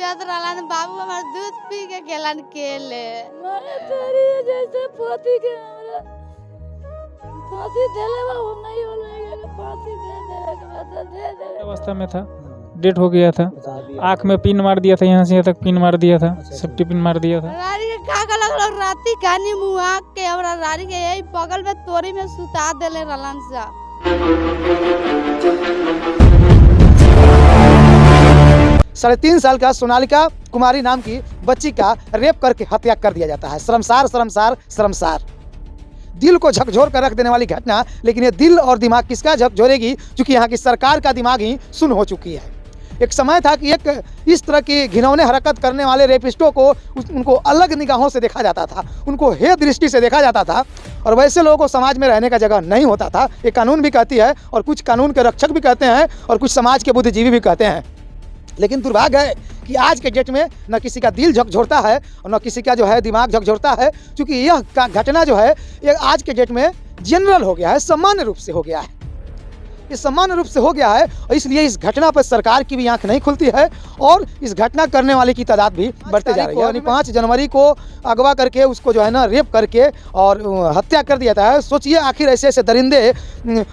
पियत रहलन बाबू हमार दूध पी के गेलन केले मारे तेरी जैसे पोती के हमरा फांसी देले बा वो नहीं होला के फांसी दे दे के बाद दे दे अवस्था में था, डेट हो गया था। आँख में पिन मार दिया था, यहाँ से यहाँ तक पिन मार दिया था, सेफ्टी पिन मार दिया था। रानी के का का लगल राती कानी मुआ के हमरा रानी के यही बगल में तोरी में सुता देले रहलन सा। 3.5 साल का सोनालिका कुमारी नाम की बच्ची का रेप करके हत्या कर दिया जाता है। शर्मसार शर्मसार शर्मसार, दिल को झकझोर कर रख देने वाली घटना। लेकिन ये दिल और दिमाग किसका झकझोरेगी, क्योंकि यहाँ की सरकार का दिमाग ही सुन्न हो चुकी है। एक समय था कि एक इस तरह की घिनौने हरकत करने वाले रेपिस्टों को उनको अलग निगाहों से देखा जाता था, उनको हे दृष्टि से देखा जाता था, और वैसे लोगों को समाज में रहने का जगह नहीं होता था। ये कानून भी कहती है, और कुछ कानून के रक्षक भी कहते हैं, और कुछ समाज के बुद्धिजीवी भी कहते हैं। लेकिन दुर्भाग्य है कि आज के डेट में न किसी का दिल झकझोरता है और न किसी का जो है दिमाग झकझोरता है, क्योंकि यह घटना जो है ये आज के डेट में जनरल हो गया है, सामान्य रूप से हो गया है। ये सामान्य रूप से हो गया है, और इसलिए इस घटना पर सरकार की भी आंख नहीं खुलती है, और इस घटना करने वाले की तादाद भी बढ़ते जा रही है। यानी 5 जनवरी को अगवा करके उसको जो है ना रेप करके और हत्या कर दिया था। सोचिए आखिर ऐसे ऐसे दरिंदे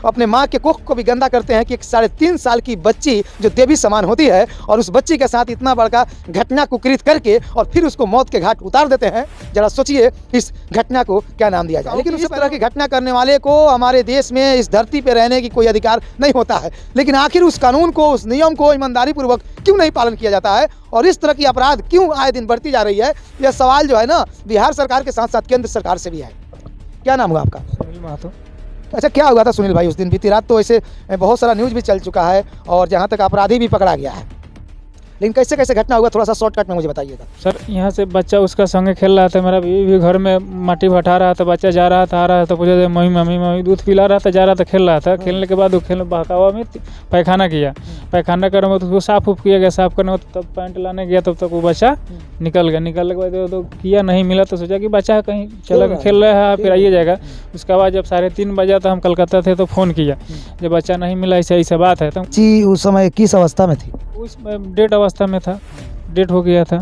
अपने माँ के कोख को भी गंदा करते हैं कि एक 3.5 साल की बच्ची जो देवी समान होती है, और उस बच्ची के साथ इतना बड़ा घटना को कृत करके और फिर उसको मौत के घाट उतार देते हैं। जरा सोचिए इस घटना को क्या नाम दिया जाए। लेकिन इस तरह की घटना करने वाले को हमारे देश में इस धरती पर रहने की कोई अधिकार नहीं होता है। लेकिन आखिर उस कानून को, उस नियम को ईमानदारी पूर्वक क्यों नहीं पालन किया जाता है, और इस तरह की अपराध क्यों आए दिन बढ़ती जा रही है, यह सवाल जो है ना बिहार सरकार के साथ साथ केंद्र सरकार से भी है। क्या नाम हुआ आपका? सुनील महतो। अच्छा, क्या हुआ था सुनील भाई उस दिन? बीती रात तो ऐसे बहुत सारा न्यूज़ भी चल चुका है, और जहाँ तक अपराधी भी पकड़ा गया है, लेकिन कैसे कैसे घटना हुआ, थोड़ा सा शॉर्टकट में मुझे बताइएगा। सर यहाँ से बच्चा उसका संगे खेल रहा था, मेरा बीवी भी घर में माटी भटा रहा था, बच्चा जा रहा था आ रहा था, पूछे मम्मी मम्मी मम्मी, दूध पिला रहा था, जा रहा था, खेल रहा था। खेलने के बाद वो बहकावा में पैखाना किया, पैखाना करने में तो उसको साफ उफ किया गया, साफ करने में तब पैंट लाने गया, तब तक वो बच्चा निकल गया। निकलने के बाद तो किया नहीं मिला, तो सोचा कि बच्चा कहीं चला खेल रहा है, फिर आइए जाएगा। उसके बाद जब 3:30 बजा तो हम कलकत्ता थे, तो फ़ोन किया, जब बच्चा नहीं मिला, ऐसा बात है। तो जी उस समय किस अवस्था में थी? उस डेट अवस्था में था, डेट हो गया था।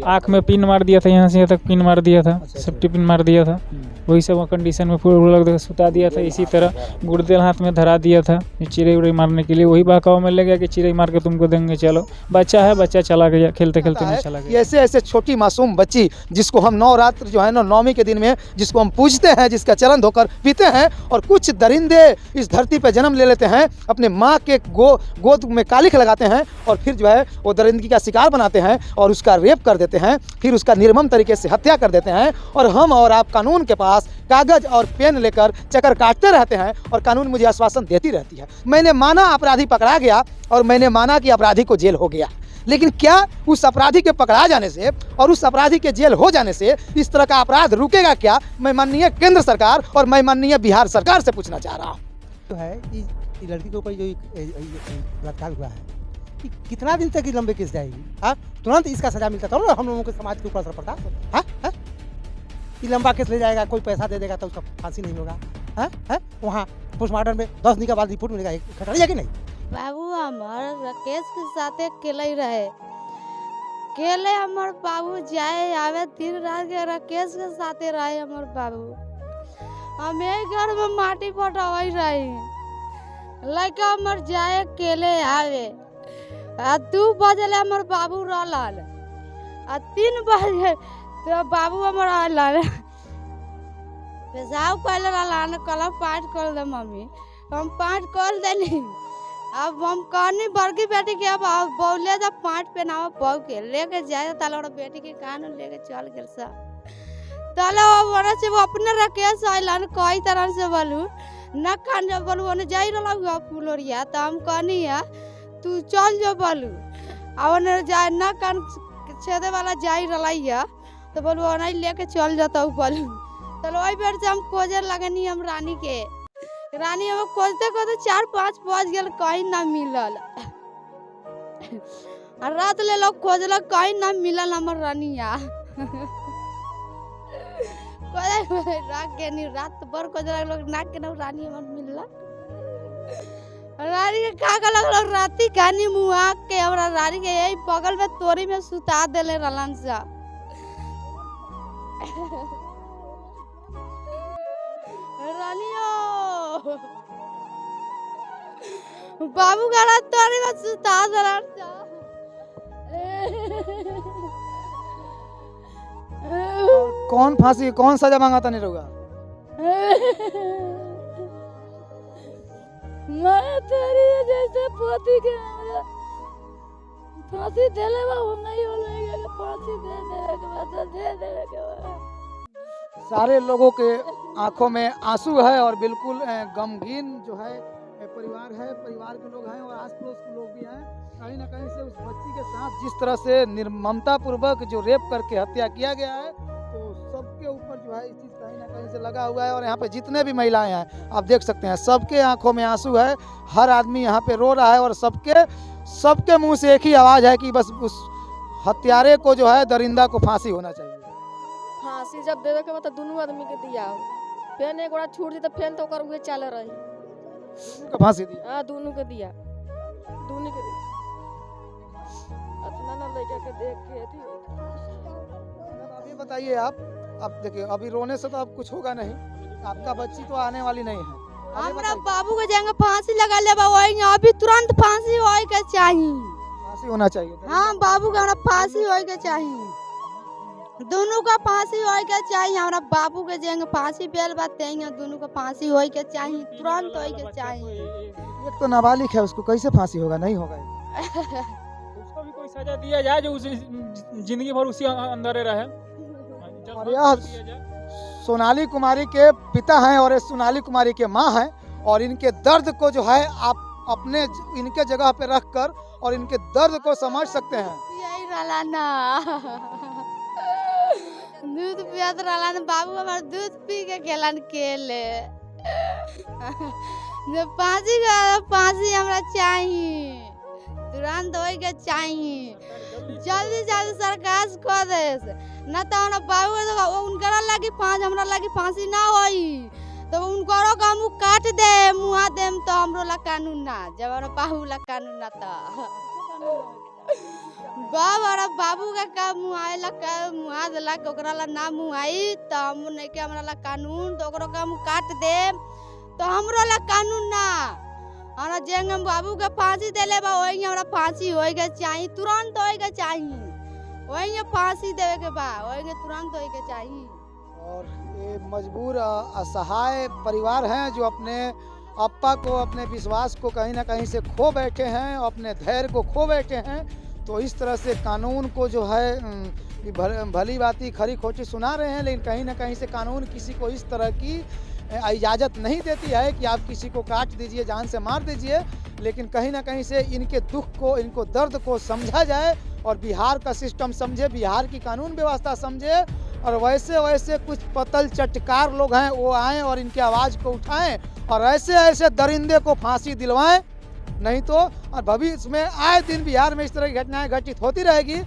आँख में पिन मार दिया था, यहाँ से यहाँ तक पिन मार दिया था, सेफ्टी पिन मार दिया था। वही सब कंडीशन में पूरा लग सुता दिया था। इसी तरह गुर्दे हाथ में धरा दिया था चिड़ै उड़ै मारने के लिए। वही बहकावा में ले गया कि चिड़ै मार के तुमको देंगे, चलो। बच्चा है, बच्चा चला गया, खेलते खेलते नहीं चला गया। ऐसे ऐसे छोटी मासूम बच्ची जिसको हम नवरात्र जो है ना, नवमी के दिन में जिसको हम पूजते हैं, जिसका चरण धोकर पीते हैं, और कुछ दरिंदे इस धरती पर जन्म ले लेते हैं, अपने माँ के गोद में कालिख लगाते हैं, और फिर जो है वो दरिंदगी का शिकार बनाते हैं और उसका रेप कर देते हैं, फिर उसका निर्मम तरीके से हत्या कर देते हैं। और हम और आप कानून के पास कागज और पेन लेकर चक्कर काटते रहते हैं, और कानून मुझे आश्वासन देती रहती है। मैंने माना अपराधी पकड़ा गया, और मैंने माना कि अपराधी को जेल हो गया, लेकिन क्या उस अपराधी के पकड़ा जाने से और उस अपराधी के जेल हो जाने से इस तरह का अपराध रुकेगा क्या? मैं माननीय केंद्र सरकार और मैं माननीय बिहार सरकार से पूछना चाह रहा हूँ। जो है इस लड़की के ऊपर जो बलात्कार हुआ है, कि कितना दिन तक ये लंबे केस जाएगी? हाँ, तुरंत इसका सजा मिलता था ना, हम लोगों के समाज के ऊपर असर पड़ता। हाँ हाँ, ये लंबा केस ले जाएगा, कोई पैसा दे देगा तो उसका फांसी नहीं होगा। हाँ हाँ, वहाँ पोस्टमार्टम में 10 दिन के बाद रिपोर्ट मिलेगा, खटरिया कि नहीं? बाबू हमार राकेश के साथे खेले रहे, खेले हमार बाबू जाए आवे दिन रात के राकेश के साथे रहे हमार बाबू। हम घर में माटी पटावे रही, लड़का हमार जाए खेले आवे। 2 बजे हमार बाबू रहल, 3 बजे तो बाबू हमार आल पेशाब कर रहल, कल पाठ कर दे मम्मी, हम पाठ कर देनी। अब हम कहनी बड़की बेटी के अब बोले जब पाठ पहनावा बहू के लेके जाए, ताले और बेटी के कान लेके चल गए सा। ताले से वो अपने राकेश आइलन कई तरह से बोलू न कान जब बोलू ओने जाई रहला फुलोरिया, तो हम कहनी है तू चल जो बोलू, और ओने जाए न कान छेदे वाला जाई रहला, तो बोलू ओने लेके चल जाता बोलू। तो वही बेर से हम खोजे लगनी, हम रानी के रानी हम खोजते खोजते 4-5 बज गए, कहीं ना मिलल। रात ले लोग खोजल, कहीं ना मिलल हमर रानिया। रात के नहीं, रात भर खोजल लोग, ना के ना रानी हमर मिलल। रानी के का का लगल राती खानी मुआ के हमरा रानी के यही बगल में तोरी में सुता देले रहलन सा। रानियो बाबू गाड़ा तोरी में सुता देलन सा। कौन फांसी कौन सजा मांगा था नहीं रहुआ? मैं तेरी जैसे पोती के हमरा फांसी देले बा हम नहीं हो लगे फांसी दे दे के बाद दे दे के बाद। सारे लोगों के आंखों में आंसू है और बिल्कुल गमगीन जो है परिवार है, परिवार के लोग हैं और आस पड़ोस के लोग भी हैं। कहीं ना कहीं से उस बच्ची के साथ जिस तरह से निर्ममता पूर्वक जो रेप करके हत्या किया गया है, तो सबके ऊपर जो है इस चीज़ कहीं ना कहीं से लगा हुआ है। और यहाँ पे जितने भी महिलाएं हैं आप देख सकते हैं, सबके आंखों में आंसू है, हर आदमी यहाँ पे रो रहा है और सबके मुंह से एक ही आवाज़ है कि बस उस हत्यारे को जो है दरिंदा को फांसी होना चाहिए। फांसी जब देवे के मतलब दोनों आदमी के दिया फेन एक बार छूट दी तो फेन तो ओकर उहे चल रही का फांसी दी? हां दोनों के दिया, दोनों के दिया। अपना ना लड़का के देख के थी। अभी बताइए आप, अब देखिए अभी रोने से तो अब कुछ होगा नहीं, आपका बच्ची तो आने वाली नहीं है। हमरा बाबू के जाएंगे फांसी लगा ले बा वही अभी तुरंत फांसी होए के चाहिए। फांसी होना चाहिए। हाँ बाबू का हमरा फांसी होए के चाहिए, दोनों का फांसी होए के चाहिए। हमरा बाबू के जाएंगे फांसी बेल बाते हैं, दोनों का फांसी होए के चाहिए, तुरंत होए के चाहिए। एक तो नाबालिग है, उसको कैसे फांसी होगा? नहीं होगा। उसको भी कोई सजा दिया जाए जो उसी जिंदगी भर उसी अंदर रहे। और यह सोनाली कुमारी के पिता हैं और ये सोनाली कुमारी के माँ हैं, और इनके दर्द को जो है आप अपने इनके जगह पे रख कर और इनके दर्द को समझ सकते हैं। यही रहला ना दूध पियात रहला ना बाबू हमार दूध पी के गेलन केले। जब फांसी हमरा चाहिए, तुरंत होए के चाहिए, जल्दी जल्दी सरकार कर दे ना तो हमरा बाबू उनकरा लगी हमरा लगी फांसी ना होई तो उनकरो का मुंह काट दे मुआ देम तो हमरो ला कानून ना, जब हमरा बाबू ला कानून ना तो बाबू का मुआइला का मुआ देला के ओकरा ला ना मुआई तो हम नहीं के हमरा ला कानून तो ओकरो का मुंह काट दे तो हमरो ला कानून ना। हमरा जेंगे बाबू के फांसी देले बा वही हमरा फांसी होए के चाहिए, तुरंत होए के चाहिए, वही फांसी देवे के बा वही तुरंत होए के चाहिए। और ये मजबूर असहाय परिवार हैं जो अपने अप्पा को, अपने विश्वास को कहीं ना कहीं से खो बैठे हैं, अपने धैर्य को खो बैठे हैं। तो इस तरह से कानून को जो है भली बाती खरी खोटी सुना रहे हैं, लेकिन कहीं ना कहीं से कानून किसी को इस तरह की इजाज़त नहीं देती है कि आप किसी को काट दीजिए, जान से मार दीजिए। लेकिन कहीं ना कहीं से इनके दुख को, इनको दर्द को समझा जाए और बिहार का सिस्टम समझे, बिहार की कानून व्यवस्था समझे, और वैसे कुछ पतल चटकार लोग हैं वो आएँ और इनकी आवाज़ को उठाएं और ऐसे दरिंदे को फांसी दिलवाएं। नहीं तो और भविष्य में आए दिन बिहार में इस तरह की घटनाएं घटित होती रहेगी।